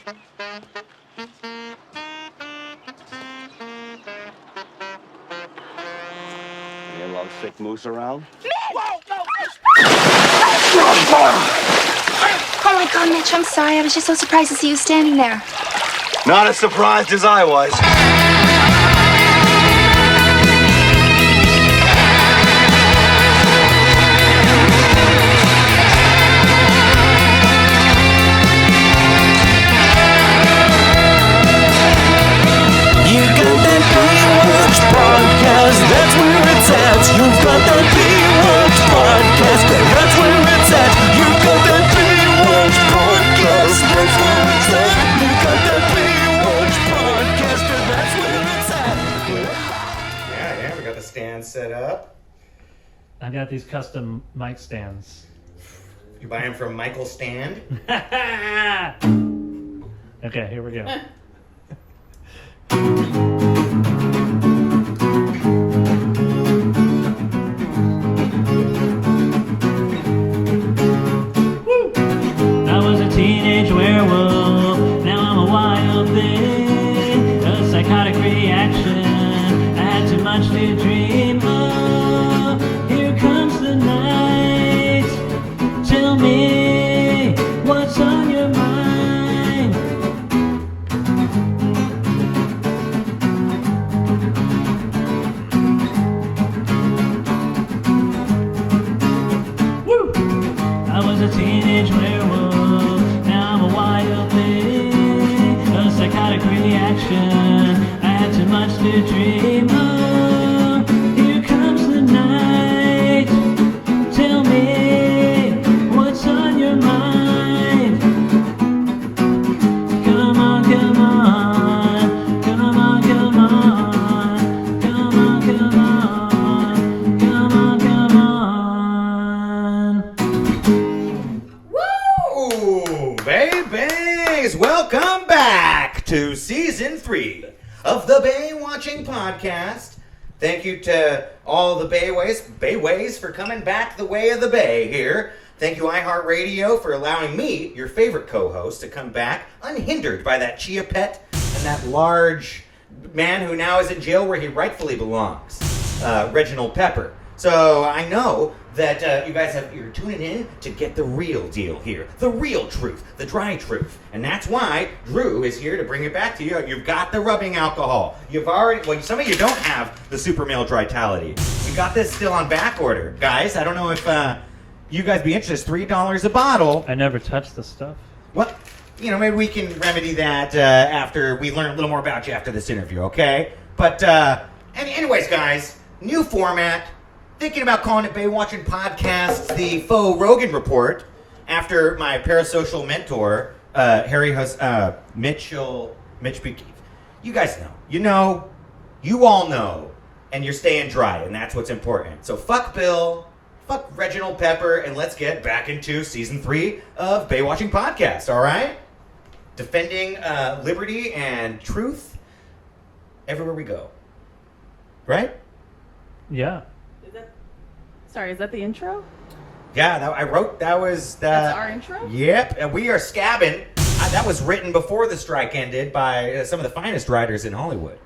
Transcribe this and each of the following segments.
Any lovesick moose around? Whoa, no! Oh my God, Mitch, I'm sorry. I was just so surprised to see you standing there. Not as surprised as I was. You got that Baywatch Podcast, that's where it's at. You've got that Baywatch Podcast, that's where it's at. You've got that Baywatch Podcast, that's where it's at. You've got that Baywatch Podcast, that's where it's at. Yeah, we got the stand set up. I got these custom mic stands. You buy them from Michael Stand? Okay, here we go. I was a teenage werewolf, now I'm a wild thing. A psychotic reaction, I had too much to dream of. Here comes the night, tell me what's on your mind. Woo! I was a teenage werewolf, now I'm a wild thing. A psychotic reaction, I had too much to dream of. Here comes the night, tell me what's on your mind. Come on, come on, come on, come on, come on, come on, come on, come on. Woo! Babies! Welcome back to Season 3 of the Baywatching Podcast. Thank you to all the Bayways for coming back the way of the Bay here. Thank you, iHeartRadio, for allowing me, your favorite co-host, to come back unhindered by that chia pet and that large man who now is in jail where he rightfully belongs, Reginald Pepper. So I know that you're tuning in to get the real deal here, the real truth, the dry truth, and that's why Drew is here to bring it back to you. You've got the rubbing alcohol. Some of you don't have the super male dritality. You got this still on back order, guys. I don't know if you guys be interested. It's $3 a bottle. I never touched the stuff. Well, maybe we can remedy that after we learn a little more about you after this interview, okay? But anyways, guys, new format. Thinking about calling it Baywatching Podcast, the Faux Rogan Report, after my parasocial mentor, Mitch B. You guys know. You all know, and you're staying dry, and that's what's important. So fuck Bill, fuck Reginald Pepper, and let's get back into Season 3 of Baywatching Podcast, all right? Defending liberty and truth everywhere we go. Right? Yeah. Sorry, is that the intro? Yeah, that was... That's our intro? Yep, and we are scabbing. That was written before the strike ended by some of the finest writers in Hollywood.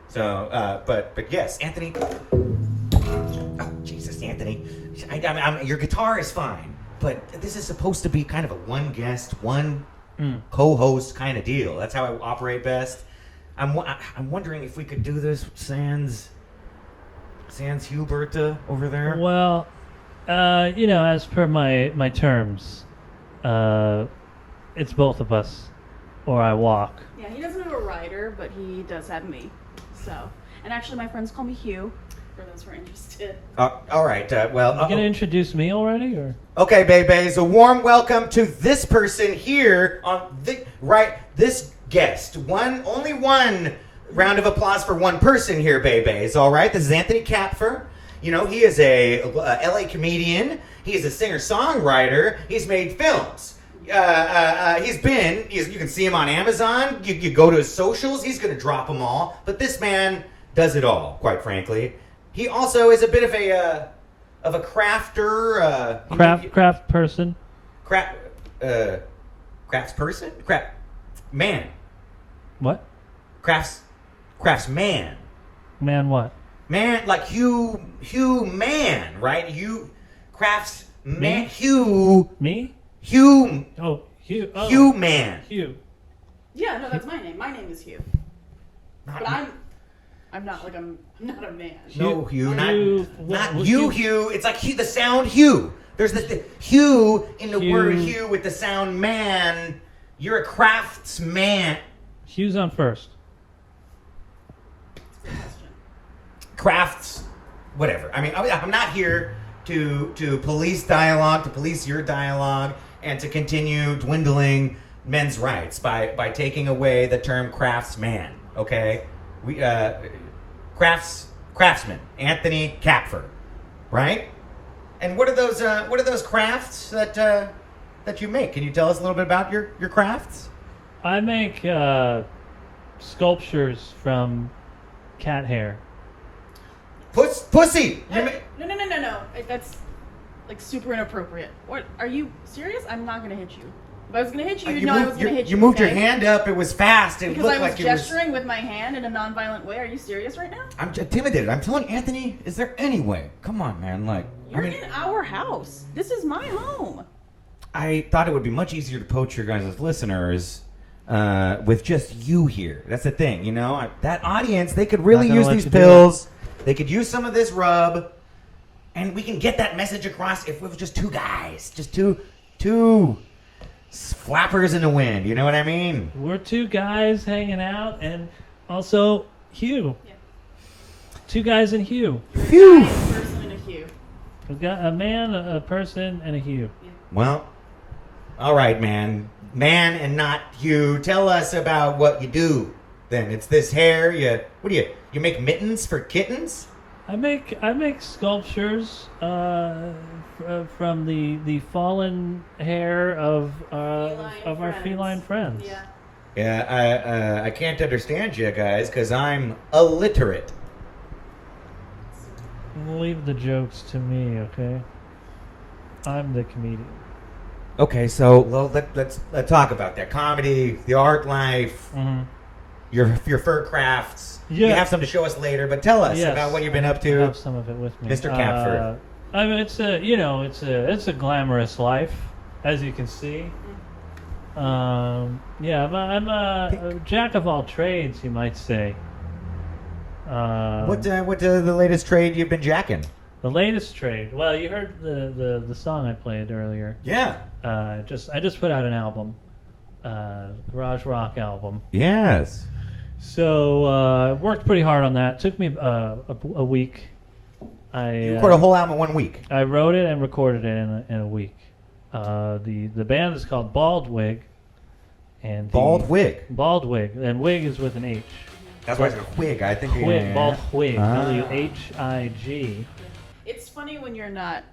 So, but yes, Anthony... Oh, Jesus, Anthony. Your guitar is fine, but this is supposed to be kind of a one guest, one co-host kind of deal. That's how I operate best. I'm wondering if we could do this sans Huberta over there. Well, as per my terms, it's both of us, or I walk. Yeah, he doesn't have a rider, but he does have me. So, and actually, my friends call me Hugh. For those who are interested. All right. Well, You gonna introduce me already, or? Okay, babies. A warm welcome to this person here on this guest. Only one round of applause for one person here, babies. All right. This is Anthony Kapfer. He is a LA comedian. He is a singer-songwriter. He's made films. You can see him on Amazon. You go to his socials. He's going to drop them all. But this man does it all, quite frankly. He also is a bit of a crafter. Craft person. Craftsperson? Man. What? Craftsman. Man, what? Man, like Hugh-man, right? Craftsman. Me? Hugh. Me? Hugh. Oh, Hugh. Oh. Hugh-man. Hugh. Yeah, no, that's my name. My name is Hugh. But I'm not like I'm not a man. No, Hugh. Hugh- Not what- you, Hugh- Hugh. It's like the sound Hugh. There's the Hugh in the Hugh. word Hugh with the sound man. You're a craftsman. Hugh's on first. That's a good question. Crafts, whatever. I mean, I'm not here to police dialogue, to police your dialogue, and to continue dwindling men's rights by taking away the term craftsman. Okay, we craftsman Anthony Kapfer, right? And what are those crafts that you make? Can you tell us a little bit about your crafts? I make sculptures from cat hair. Pussy. No. That's like super inappropriate. What? Are you serious? I'm not gonna hit you. If I was gonna hit you, you'd know I was gonna hit you. You moved your okay? hand up. It was fast. It Because looked I was like it was. gesturing with my hand in a non-violent way. Are you serious right now? I'm intimidated. I'm telling Anthony, is there any way? Come on, man. Like, You're in our house. This is my home. I thought it would be much easier to poach your guys' listeners with just you here. That's the thing, you know? That audience, they could really Not gonna use let these you do pills. They could use some of this rub. And we can get that message across if it was just two guys. Just two flappers in the wind. You know what I mean? We're two guys hanging out, and also Hugh. Yeah. Two guys and Hugh. Phew. A person and a Hugh. We've got a man, a person, and a Hugh. Well, all right, man. Man and not you. Tell us about what you do. Then it's this hair. You make mittens for kittens? I make sculptures from the fallen hair of our feline friends. Yeah. Yeah, I can't understand you guys because I'm illiterate. Leave the jokes to me, okay? I'm the comedian. Okay, so let's talk about that comedy, the art life, Mm-hmm. your fur crafts. Yeah. You have some to show us later, but tell us Yes. about what you've been up I to, have some of it with me, Mr. Kapfer. I mean, it's a glamorous life, as you can see. Yeah, I'm a jack of all trades, you might say. What the latest trade you've been jacking? The latest trade. Well, you heard the song I played earlier. Yeah. I just put out an album, garage rock album. Yes. So worked pretty hard on that. Took me a week. You recorded a whole album in 1 week. I wrote it and recorded it in a week. The band is called Whig. And Bald Whig. Whig, and Whig is with an H. That's why it's a Whig. I think. Whig, Yeah. Bald Whig, Ah. WHIG. It's funny when you're not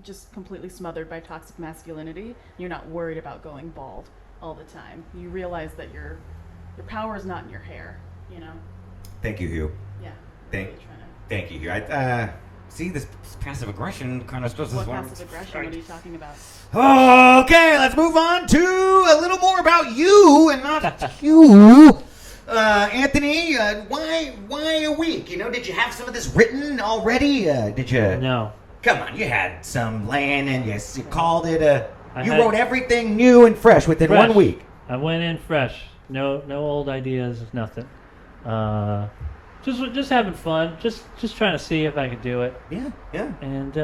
just completely smothered by toxic masculinity. You're not worried about going bald all the time. You realize that your power is not in your hair. You know. Thank you, Hugh. Yeah. Thank Really trying to- Thank you, Hugh. I see this passive aggression kind of stuff. What passive aggression? What are you talking about? Okay, let's move on to a little more about you and not you. Anthony, why a week? You know, did you have some of this written already? Did you? No. Come on, you had some laying and you called it you had- wrote everything new and fresh within Fresh. 1 week. I went in fresh. No old ideas. Nothing. Just having fun. Just trying to see if I could do it. Yeah. And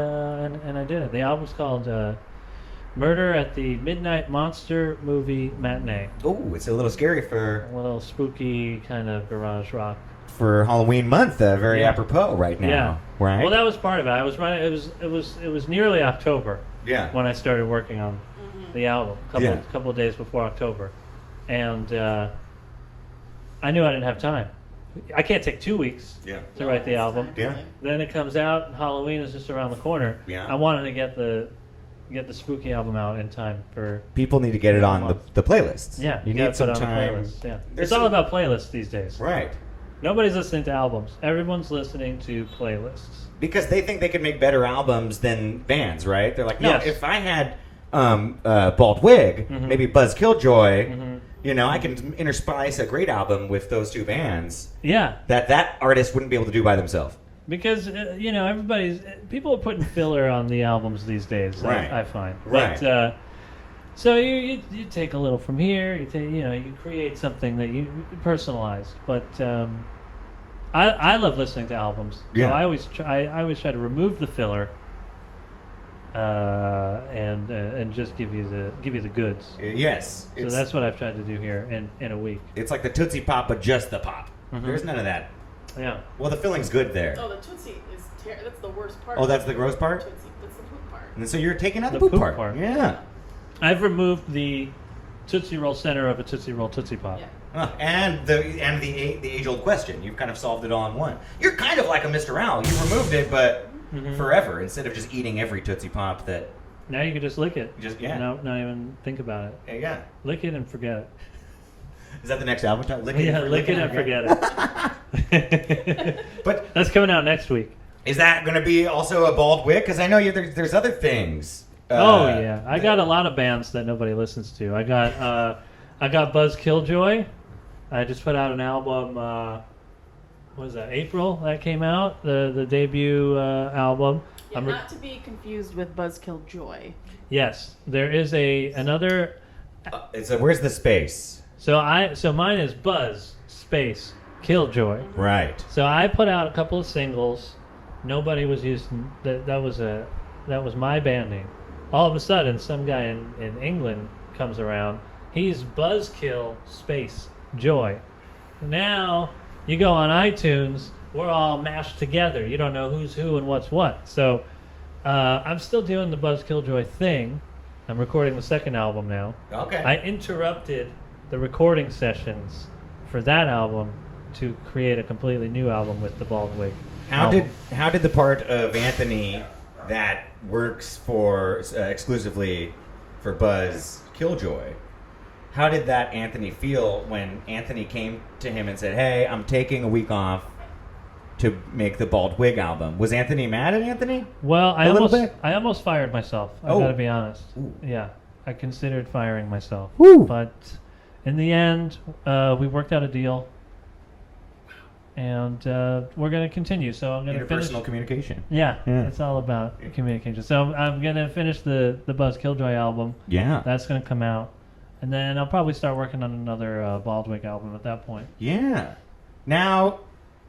I did it. The album's called Murder at the Midnight Monster Movie Matinee. Oh, it's a little scary for A little spooky kind of garage rock. Halloween month. Very Yeah. apropos right now. Yeah. Right. Well, that was part of it. I was running. It was nearly October yeah. when I started working on the album. Yeah. Couple of days before October, and I knew I didn't have time. I can't take 2 weeks Yeah. to write the album. Yeah. Then it comes out, and Halloween is just around the corner. Yeah. I wanted to get the spooky album out in time for. People need to get it on the playlists. Yeah, You gotta need some put it on the time. playlist, Yeah, There's it's all some- about playlists these days. Right. Nobody's listening to albums. Everyone's listening to playlists. Because they think they can make better albums than bands, right? They're like, no, Yes. if I had Bald Wig, Mhm. maybe Buzz Killjoy, You know, I can intersplice a great album with those two bands Yeah, that artist wouldn't be able to do by themselves. because people are putting filler on the albums these days. Right. I find. Right. But, so you take a little from here. You create something that you personalized. But I love listening to albums. Yeah. So I always try to remove the filler. And just give you the goods. Yes. So that's what I've tried to do here in a week. It's like the Tootsie Pop, but just the pop. Mhm. There's none of that. Yeah. Well, the filling's good there. Oh, the Tootsie is that's the worst part. Oh, that's the gross part? Tootsie. That's the poop part. And so you're taking out the The poop poop part. part. Yeah. I've removed the Tootsie Roll center of a Tootsie Roll Tootsie Pop. Yeah. And the age-old question. You've kind of solved it all in one. You're kind of like a Mr. Owl. You removed it, but forever, instead of just eating every Tootsie Pop that... Now you can just lick it. Yeah. Not even think about it. Yeah. Lick it and forget it. Is that the next album title? Lick Lick it and forget it. But That's coming out next week. is that going to be also a bald wig? Because I know there's other things. Oh yeah, I got a lot of bands that nobody listens to. I got Buzz Killjoy. I just put out an album. What was that? April that came out. The debut album. Yeah, not to be confused with Buzzkill Joy. Yes, there is another. Where's the space? So mine is Buzz Space Killjoy. Right. So I put out a couple of singles. Nobody was using that. That was my band name. All of a sudden, some guy in England comes around. He's Buzzkill Space Joy. Now you go on iTunes. We're all mashed together. You don't know who's who and what's what. So I'm still doing the Buzz Killjoy thing. I'm recording the second album now. Okay. I interrupted the recording sessions for that album to create a completely new album with the Bald Wig. How did the part of Anthony that works for exclusively for Buzz Killjoy? How did that Anthony feel when Anthony came to him and said, "Hey, I'm taking a week off to make the Bald Wig album"? Was Anthony mad at Anthony? Well, I little bit? almost fired myself. I Oh. gotta be honest. Ooh. Yeah, I considered firing myself. Woo. But in the end, we worked out a deal, and we're gonna continue. So I'm gonna finish. Interpersonal communication. Yeah, Yeah. it's all about communication. So I'm gonna finish the Buzz Killjoy album. Yeah. That's gonna come out, and then I'll probably start working on another Bald Wig album at that point. Yeah. Now,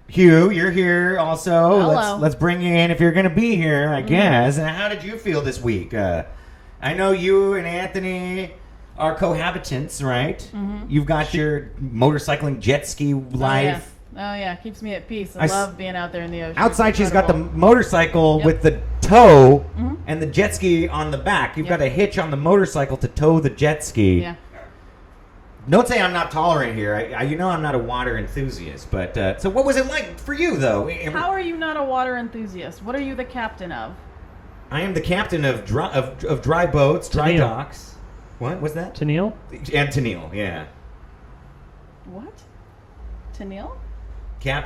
Hugh, you're here also. Hello. Let's bring you in if you're going to be here, I guess. And how did you feel this week? I know you and Anthony are cohabitants, right? Mm-hmm. You've got your motorcycling jet ski life. Oh yeah, keeps me at peace. I I s- love being out there in the ocean. Outside, It's she's got the incredible. motorcycle Yep. with the tow Mhm. and the jet ski on the back. You've Yep. got a hitch on the motorcycle to tow the jet ski. Yeah. Don't say I'm not tolerant here. You know I'm not a water enthusiast. But so what was it like for you, though? How are you not a water enthusiast? What are you the captain of? I am the captain of dry boats, dry Tennille. docks. What was that? Tennille? And Tennille, yeah. What? Tennille?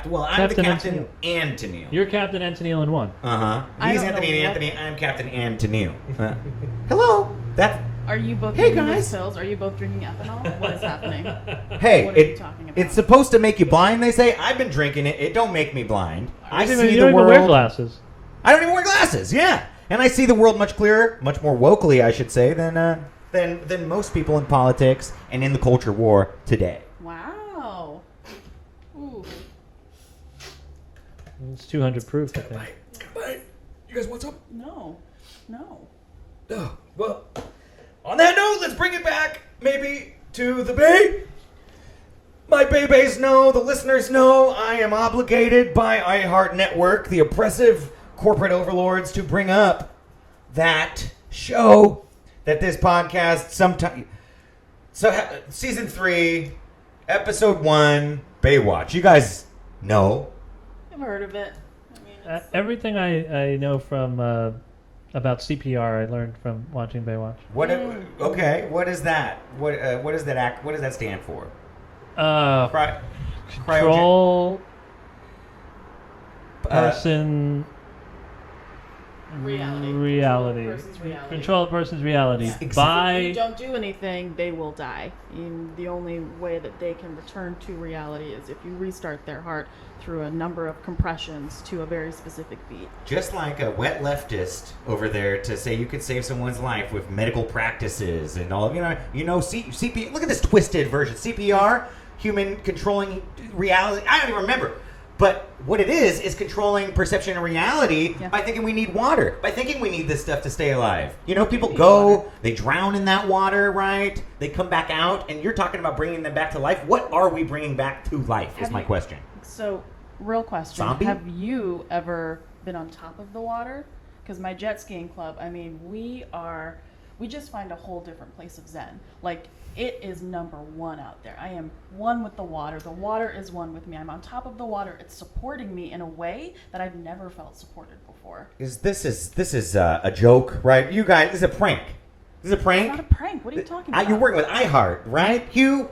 Well, I'm Captain the and captain and Tennille. You're Captain and Tennille in one. Uh-huh. I He's don't Anthony know and what- Anthony. I'm Captain and Tennille. Hello. Are you both Hey, drinking guys. those pills? Are you both drinking ethanol? What is happening? Hey, What are you talking about? it's supposed to make you blind, they say. I've been drinking it. It don't make me blind. I You see don't the even world. wear glasses. I don't even wear glasses, yeah. And I see the world much clearer, much more wokely, I should say, than most people in politics and in the culture war today. Wow. Ooh. It's 200 proof, I think. You guys want some? No. Oh, well, on that note, let's bring it back, maybe, to the Bay. My Bay-Bays know, the listeners know, I am obligated by iHeart Network, the oppressive corporate overlords, to bring up that show that this podcast sometime... So, Season 3, Episode 1, Baywatch. You guys know. I've heard of it. I mean, it's, Everything I know from about CPR, I learned from watching Baywatch. Okay, what is that? What does that stand for? Control Uh, person. reality. Control a person's reality. Yeah. If you don't do anything, they will die. And the only way that they can return to reality is if you restart their heart through a number of compressions to a very specific beat. Just like a wet leftist over there to say you could save someone's life with medical practices and all of CPR. Look at this twisted version. CPR, human controlling reality. I don't even remember. But what it is controlling perception and reality by thinking we need water, by thinking we need this stuff to stay alive. People go, they drown in that water, right? They come back out, and you're talking about bringing them back to life. What are we bringing back to life is my question. So, real question. Zombie? Have you ever been on top of the water? Because my jet skiing club, we just find a whole different place of zen. Like, it is number one out there. I am one with the water. The water is one with me. I'm on top of the water. It's supporting me in a way that I've never felt supported before. This is a joke, right? You guys, this is a prank. This is a prank? It's not a prank. What are you talking about? You're working with iHeart, right? Hugh,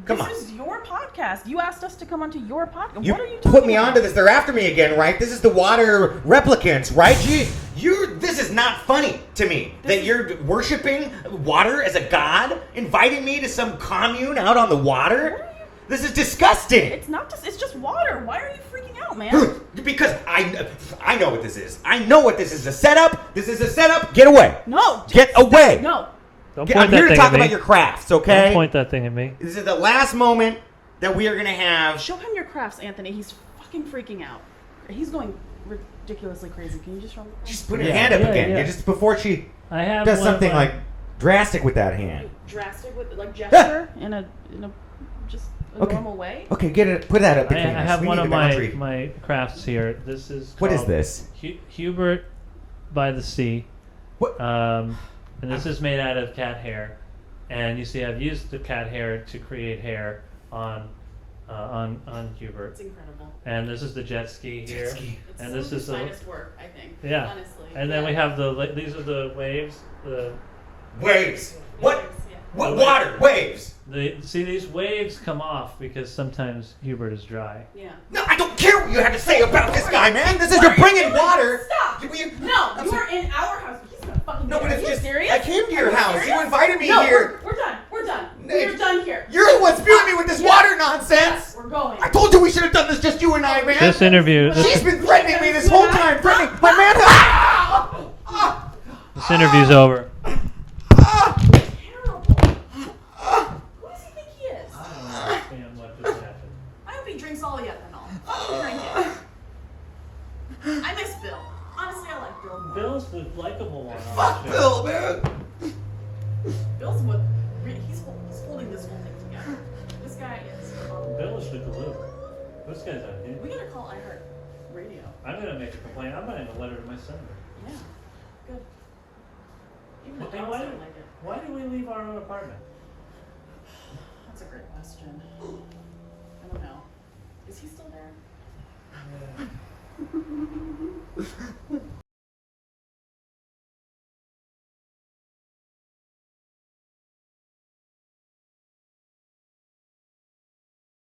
come on. This is your podcast. You asked us to come onto your podcast. You what are you talking put me about? onto this. They're after me again, right? This is the water replicants, right? This is not funny to me that you're worshiping water as a god, inviting me to some commune out on the water. This is disgusting. It's not just. It's just water. Why are you freaking out, man? Because I know what this is. I know what this is. A setup. This is a setup. Get away. No. Get away. No. Don't point I'm that here to thing talk at me. about your crafts, okay? Don't point that thing at me. This is the last moment that we are going to have. Show him your crafts, Anthony. He's fucking freaking out. He's going ridiculously crazy. Can you just show him? Just put her hand up again. Yeah, just before she I have does one of something my- like drastic with that hand. Drastic with gesture in a just a normal way. Okay, get it. Put that up. I between us. have We one need of the boundary. my crafts here. This is What is called this? Hubert by the Sea. What? And this is made out of cat hair. And you see, I've used the cat hair to create hair on Hubert. It's incredible. And this is the jet ski here. It's And some this of his is the finest work, I think. yeah. Honestly. And then we have these are the waves. The Waves. What? Yeah. What water? Waves. see these waves come off because sometimes Hubert is dry. Yeah. No, I don't care what you have to say about this guy, man. This is you're bringing water. Stop! You You are in our house. He's gonna fucking. No, but Are it's you just serious? I came to your Are you house. serious? You invited me No, here. We're done. We're done. Nate, We're done here. You're the one spewing me with this water nonsense. Yes, we're going. I told you we should have done this just you and I, man. This interview. She's been threatening me this whole time. Threatening my man. This interview's over. Terrible. Who does he think he is? I don't understand what just happened. I hope he drinks all the ethanol. Drink it. I miss Bill. Honestly, I like Bill more. Bill's the likable one. Fuck Bill, man. Bill's what. He's holding this whole thing together. This guy is. Bill is the glue. This guy's a We gotta call iHeart Radio. I'm gonna make a complaint. I'm writing a letter to my senator. Yeah. Good. Even the Hey, dogs why, don't like it. why do we leave our own apartment? That's a great question. I don't know. Is he still there? Yeah.